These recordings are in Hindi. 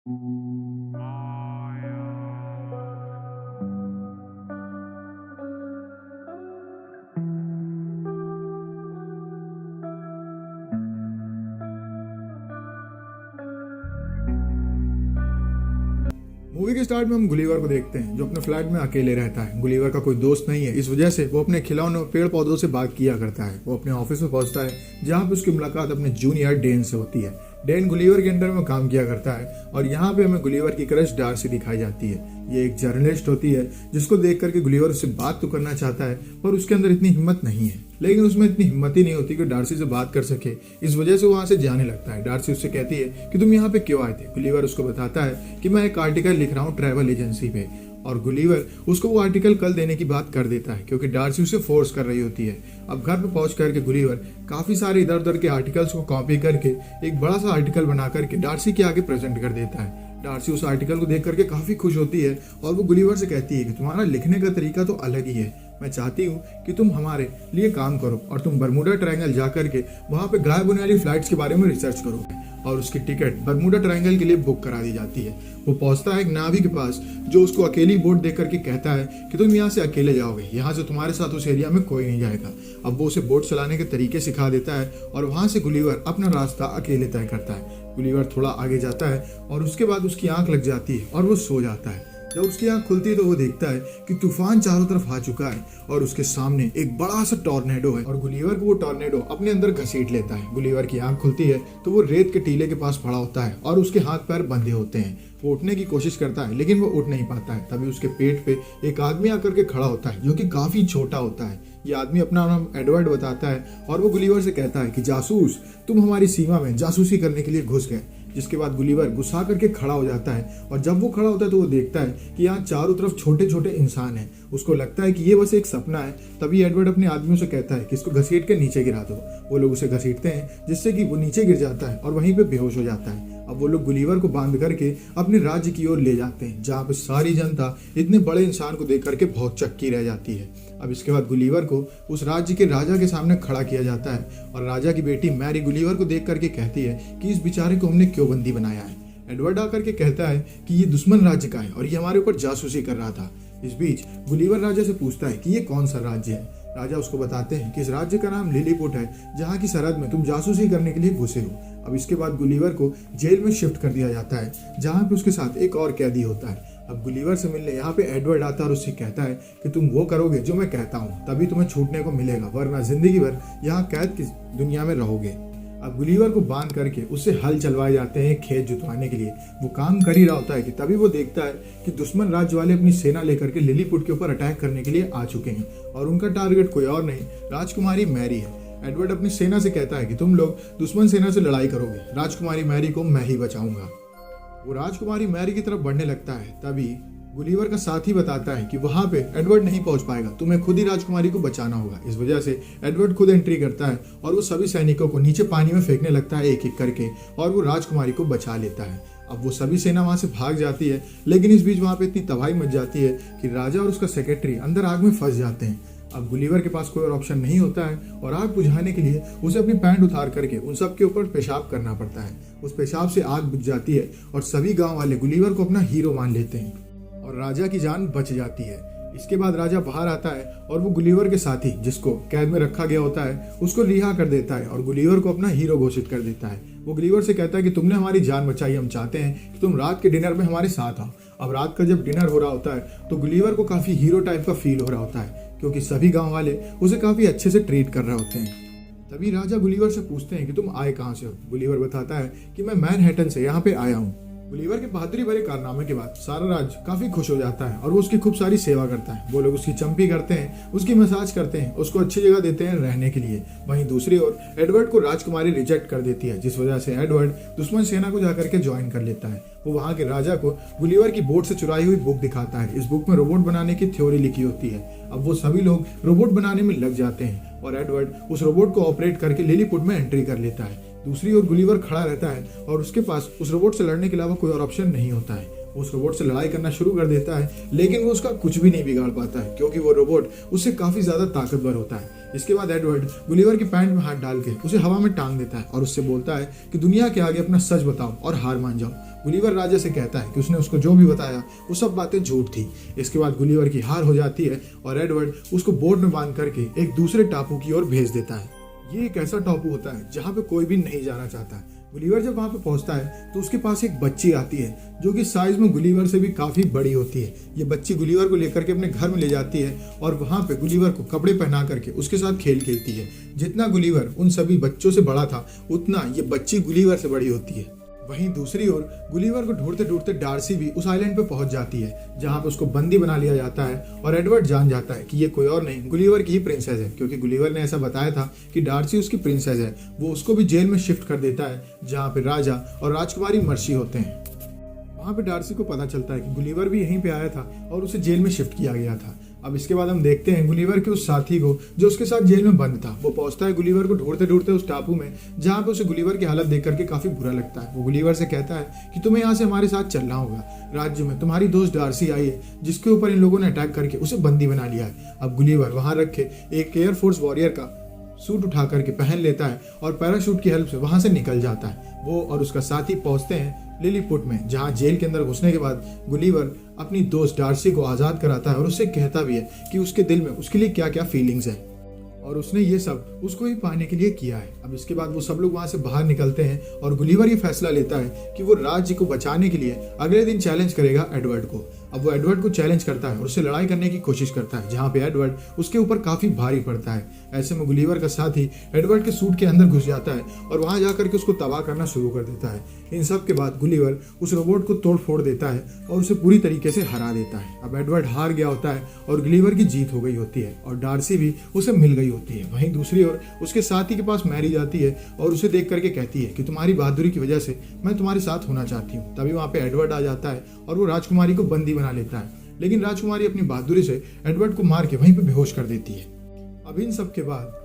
मूवी के स्टार्ट में हम गुलीवर को देखते हैं जो अपने फ्लैट में अकेले रहता है। गुलीवर का कोई दोस्त नहीं है, इस वजह से वो अपने खिलौनों पेड़ पौधों से बात किया करता है। वो अपने ऑफिस में पहुंचता है जहां पे उसकी मुलाकात अपने जूनियर डेन से होती है। डेन गुलीवर के अंडर में काम किया करता है और यहाँ पे हमें गुलीवर की क्रश डार्सी दिखाई जाती है। ये एक जर्नलिस्ट होती है जिसको देख करके गुलीवर उससे बात तो करना चाहता है पर उसके अंदर इतनी हिम्मत नहीं है, लेकिन उसमें इतनी हिम्मत ही नहीं होती कि डार्सी से बात कर सके। इस वजह से वो वहां से जाने लगता है। डार्सी उससे कहती है कि तुम यहाँ पे क्यों आए थे। गुलीवर उसको बताता है कि मैं एक आर्टिकल लिख रहा हूँ ट्रैवल एजेंसी पे, और गुलीवर उसको वो आर्टिकल कल देने की बात कर देता है क्योंकि डार्सी उसे फोर्स कर रही होती है। अब घर पे पहुंच करके गुलीवर काफी सारे इधर उधर के आर्टिकल्स को कॉपी करके एक बड़ा सा आर्टिकल बना करके डार्सी के आगे प्रेजेंट कर देता है। डार्सी उस आर्टिकल को देख करके काफी खुश होती है और वो गुलीवर से कहती है कि तुम्हारा लिखने का तरीका तो अलग ही है। मैं चाहती हूँ कि तुम हमारे लिए काम करो और तुम बरमूडा ट्रायंगल जा करके वहाँ पे गायब होने वाली फ्लाइट्स के बारे में रिसर्च करो। और उसकी टिकट बरमूडा ट्रायंगल के लिए बुक करा दी जाती है। वो पहुंचता है एक नावी के पास जो उसको अकेली बोट देख करके कहता है कि तुम यहाँ से अकेले जाओगे, यहाँ से तुम्हारे साथ उस एरिया में कोई नहीं जाएगा। अब वो उसे बोट चलाने के तरीके सिखा देता है और वहां से गुलीवर अपना रास्ता अकेले तय करता है। गुलीवर थोड़ा आगे जाता है और उसके बाद उसकी आंख लग जाती है और वो सो जाता है। जब उसकी आंख खुलती है तो वो देखता है कि तूफान चारों तरफ आ चुका है और उसके सामने एक बड़ा सा टॉर्नेडो है और गुलीवर को वो टॉर्नेडो अपने अंदर घसीट लेता है। गुलीवर की आंख खुलती है तो वो रेत के टीले के पास पड़ा होता है और उसके हाथ पैर बंधे होते हैं। वो उठने की कोशिश करता है लेकिन वो उठ नहीं पाता है। तभी उसके पेट पे एक आदमी आकर के खड़ा होता है जो कि काफी छोटा होता है। ये आदमी अपना नाम एडवर्ड बताता है और वो गुलीवर से कहता है कि जासूस, तुम हमारी सीमा में जासूसी करने के लिए घुस गए। जिसके बाद गुलीवर गुस्सा करके खड़ा हो जाता है और जब वो खड़ा होता है तो वो देखता है कि यहाँ चारों तरफ छोटे छोटे इंसान हैं। उसको लगता है कि ये बस एक सपना है। तभी एडवर्ड अपने आदमियों से कहता है कि इसको घसीट के नीचे गिरा दो। वो लोग उसे घसीटते हैं जिससे कि वो नीचे गिर जाता है और वहीं पे बेहोश हो जाता है। अब वो लोग गुलीवर को बांध करके अपने राज्य की ओर ले जाते हैं जहाँ पे सारी जनता इतने बड़े इंसान को देख करके बहुत चक्की रह जाती है। अब इसके बाद गुलीवर को उस राज्य के राजा के सामने खड़ा किया जाता है और राजा की बेटी मैरी गुलीवर को देख करके कहती है कि इस बेचारे को हमने क्यों बंदी बनाया है। एडवर्ड आकर के कहता है कि ये दुश्मन राज्य का है और ये हमारे ऊपर जासूसी कर रहा था। इस बीच गुलीवर राजा से पूछता है कि ये कौन सा राज्य है। राजा उसको बताते हैं कि इस राज्य का नाम लिलीपुट है जहाँ की सरहद में तुम जासूसी करने के लिए घुसे हो। अब इसके बाद गुलीवर को जेल में शिफ्ट कर दिया जाता है जहाँ पे उसके साथ एक और कैदी होता है। अब गुलीवर से मिलने यहाँ पे एडवर्ड आता है और उससे कहता है कि तुम वो करोगे जो मैं कहता हूँ, तभी तुम्हें छूटने को मिलेगा, वरना जिंदगी भर यहाँ कैद की दुनिया में रहोगे। अब गुलीवर को बांध करके उससे हल चलवाए जाते हैं खेत जुतवाने के लिए। वो काम कर ही रहा होता है कि तभी वो देखता है कि दुश्मन राज्य वाले अपनी सेना लेकर के लिलीपुट के ऊपर अटैक करने के लिए आ चुके हैं और उनका टारगेट कोई और नहीं, राजकुमारी मैरी है। एडवर्ड अपनी सेना से कहता है कि तुम लोग दुश्मन सेना से लड़ाई करोगे, राजकुमारी मैरी को मैं ही बचाऊंगा। वो राजकुमारी मैरी की तरफ बढ़ने लगता है। तभी गुलीवर का साथी बताता है कि वहां पे एडवर्ड नहीं पहुंच पाएगा, तुम्हें खुद ही राजकुमारी को बचाना होगा। इस वजह से एडवर्ड खुद एंट्री करता है और वो सभी सैनिकों को नीचे पानी में फेंकने लगता है एक एक करके और वो राजकुमारी को बचा लेता है। अब वो सभी सेना वहां से भाग जाती है, लेकिन इस बीच वहां पे इतनी तबाही मच जाती है कि राजा और उसका सेक्रेटरी अंदर आग में फंस जाते हैं। अब गुलीवर के पास कोई और ऑप्शन नहीं होता है और आग बुझाने के लिए उसे अपनी पैंट उतार करके उन सब के ऊपर पेशाब करना पड़ता है। उस पेशाब से आग बुझ जाती है और सभी गांव वाले गुलीवर को अपना हीरो मान लेते हैं और राजा की जान बच जाती है। इसके बाद राजा बाहर आता है और वो गुलीवर के साथी जिसको कैद में रखा गया होता है उसको रिहा कर देता है और गुलीवर को अपना हीरो घोषित कर देता है। वो गुलीवर से कहता है कि तुमने हमारी जान बचाई, हम चाहते हैं कि तुम रात के डिनर में हमारे साथ आओ। अब रात का जब डिनर हो रहा होता है तो गुलीवर को काफी हीरो टाइप का फील हो रहा होता है क्योंकि सभी गांव वाले उसे काफी अच्छे से ट्रीट कर रहे होते हैं। तभी राजा गुलीवर से पूछते हैं कि तुम आए कहाँ से हो। गुलीवर बताता है कि मैं मैनहट्टन से यहाँ पे आया हूँ। गुलीवर के बहादुरी भरे कारनामे के बाद सारा राज्य काफी खुश हो जाता है और वो उसकी खूब सारी सेवा करता है। वो लोग उसकी चंपी करते हैं, उसकी मसाज करते हैं, उसको अच्छी जगह देते हैं रहने के लिए। वहीं दूसरी ओर एडवर्ड को राजकुमारी रिजेक्ट कर देती है, जिस वजह से एडवर्ड दुश्मन सेना को जाकर के ज्वाइन कर लेता है। वो वहाँ के राजा को गुलीवर की बोट से चुराई हुई बुक दिखाता है। इस बुक में रोबोट बनाने की थ्योरी लिखी होती है। अब वो सभी लोग रोबोट बनाने में लग जाते हैं और एडवर्ड उस रोबोट को ऑपरेट करके लिलीपुट में एंट्री कर लेता है। दूसरी ओर गुलीवर खड़ा रहता है और उसके पास उस रोबोट से लड़ने के अलावा कोई और ऑप्शन नहीं होता है। वो उस रोबोट से लड़ाई करना शुरू कर देता है, लेकिन वो उसका कुछ भी नहीं बिगाड़ पाता है क्योंकि वो रोबोट उससे काफी ज्यादा ताकतवर होता है। इसके बाद एडवर्ड गुलीवर की पैंट में हाथ डाल के उसे हवा में टांग देता है और उससे बोलता है कि दुनिया के आगे अपना सच बताओ और हार मान जाओ, गुलिवर राजा से कहता है कि उसने उसको जो भी बताया वो सब बातें झूठ थी। इसके बाद गुलिवर की हार हो जाती है और एडवर्ड उसको बोट में बांध करके एक दूसरे टापू की ओर भेज देता है। ये एक ऐसा टापू होता है जहाँ पे कोई भी नहीं जाना चाहता। गुलिवर जब वहाँ पे पहुँचता है तो उसके पास एक बच्ची आती है जो कि साइज में गुलिवर से भी काफ़ी बड़ी होती है। ये बच्ची गुलिवर को लेकर के अपने घर में ले जाती है और वहाँ पे गुलिवर को कपड़े पहना करके उसके साथ खेल खेलती है। जितना गुलिवर उन सभी बच्चों से बड़ा था उतना ये बच्ची गुलिवर से बड़ी होती है। वहीं दूसरी ओर गुलिवर को ढूंढते ढूंढते डार्सी भी उस आइलैंड पे पहुंच जाती है जहां पे उसको बंदी बना लिया जाता है और एडवर्ड जान जाता है कि ये कोई और नहीं गुलिवर की ही प्रिंसेस है, क्योंकि गुलिवर ने ऐसा बताया था कि डार्सी उसकी प्रिंसेस है। वो उसको भी जेल में शिफ्ट कर देता है जहाँ पे राजा और राजकुमारी मर्सी होते हैं। वहाँ पे डार्सी को पता चलता है कि गुलिवर भी यहीं पे आया था और उसे जेल में शिफ्ट किया गया था। अब इसके बाद हम देखते हैं गुलिवर के उस साथी को जो उसके साथ जेल में बंद था। वो पहुंचता है गुलिवर को ढूंढते ढूंढते उस टापू में जहाँ पे उसे गुलिवर की हालत देख करके काफी बुरा लगता है। वो गुलिवर से कहता है कि तुम्हें यहाँ से हमारे साथ चलना होगा। राज्य में तुम्हारी दोस्त डार्सी आई है जिसके ऊपर इन लोगों ने अटैक करके उसे बंदी बना लिया है। अब गुलिवर वहां रखे एक एयरफोर्स वॉरियर का सूट उठा करके पहन लेता है और पैराशूट की हेल्प से वहां से निकल जाता है। वो और उसका साथी पहुंचते हैं लिलीपुट में, जहां जेल के अंदर घुसने के बाद गुलिवर अपनी दोस्त डार्सी को आज़ाद कराता है और उससे कहता भी है कि उसके दिल में उसके लिए क्या क्या फीलिंग्स है और उसने ये सब उसको ही पाने के लिए किया है। अब इसके बाद वो सब लोग वहां से बाहर निकलते हैं और गुलिवर ये फैसला लेता है कि वो राज्य को बचाने के लिए अगले दिन चैलेंज करेगा एडवर्ड को। अब वो एडवर्ड को चैलेंज करता है और उससे लड़ाई करने की कोशिश करता है, जहाँ पे एडवर्ड उसके ऊपर काफी भारी पड़ता है। ऐसे में गुलिवर का साथी एडवर्ड के सूट के अंदर घुस जाता है और वहां जाकर के उसको तबाह करना शुरू कर देता है। इन सब के बाद गुलिवर उस रोबोट को तोड़ फोड़ देता है और उसे पूरी तरीके से हरा देता है। अब एडवर्ड हार गया होता है और गुलिवर की जीत हो गई होती है और डार्सी भी उसे मिल गई होती है। वहीं दूसरी ओर उसके साथी के पास मैरी जाती है और उसे देख करके कहती है कि तुम्हारी बहादुरी की वजह से मैं तुम्हारे साथ होना चाहती हूँ। तभी वहां पे एडवर्ड आ जाता है और वो राजकुमारी को बंदी बना लेता है, लेकिन राजकुमारी अपनी बहादुरी से एडवर्ड को मार के वहीं पे बेहोश कर देती है। अब इन सब के बाद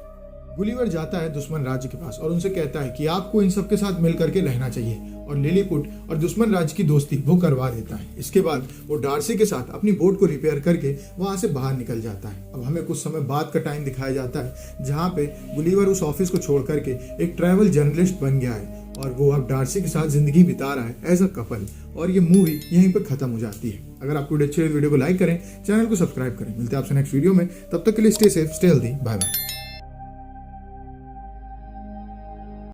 गुलिवर जाता है दुश्मन राज्य के पास और उनसे कहता है कि आपको इन सब के साथ मिल करके रहना चाहिए और लिलीपुट और दुश्मन राज्य की दोस्ती वो करवा देता है। इसके बाद वो डार्सी के साथ अपनी बोट को रिपेयर करके वहां से बाहर निकल जाता है। अब हमें कुछ समय बाद का टाइम दिखाया जाता है जहाँ पे गुलिवर उस ऑफिस को छोड़ करके एक ट्रैवल जर्नलिस्ट बन गया है और वो अब डार्सी के साथ जिंदगी बिता रहा है एज अ कपल। और ये मूवी यहीं पर खत्म हो जाती है। अगर आपको अच्छी वीडियो को लाइक करें, चैनल को सब्सक्राइब करें। मिलते हैं आपसे नेक्स्ट वीडियो में, तब तक के लिए stay safe, stay healthy, bye bye.